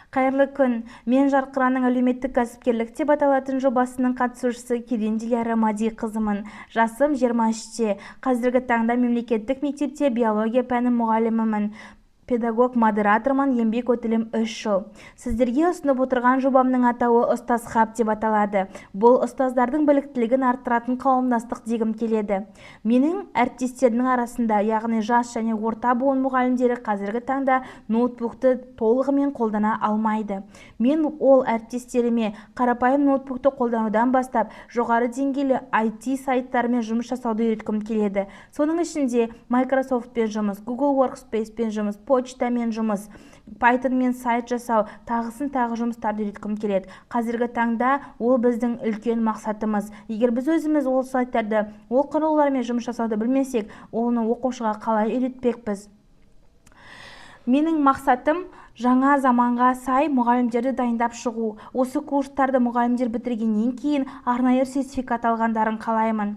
Қайырлы күн. Мен Жарқыраның әлеуметтік кәсіпкерлік деп аталатын жобасының қатысушысы Керен Диляра Мадиқызымын. Жасым 23-те. Қазіргі таңда мемлекеттік мектепте биология пәні мұғалімімін. Педагог-модератормын, еңбек өтілім 3 жыл. Сіздерге ұсынып отырған жобамның атауы «Ұстаз хаб» деп аталады. Бұл ұстаздардың біліктілігін арттыратын қауымдастық дегім келеді. Менің әріптестерімнің арасында, яғни жас және орта буын мұғалімдері қазіргі таңда ноутбукты толығымен қолдана алмайды. Мен ол әріптестеріме қарапайым ноутбукты қолданудан бастап, жоғары деңгейлі IT сайттармен жұмыс жасауды үйреткім келеді. Соның ішінде Microsoftпен жұмыс, Google Workspaceпен жұмыс, почтамен жұмыс, Pythonмен сайт жасау, тағысын тағы жұмыстарды үйреткім келеді. Қазіргі таңда ол біздің үлкен мақсатымыз. Егер біз өзіміз ол сайттарды, ол құрылғылармен жұмыс жасауды білмесек, оны оқушыға қалай үйретпекпіз? Менің мақсатым жаңа заманға сай мұғалімдерді дайындап шығу. Осы курстарды мұғалімдер бітіргеннен кейін арнайы сертификат алғандарын қалаймын.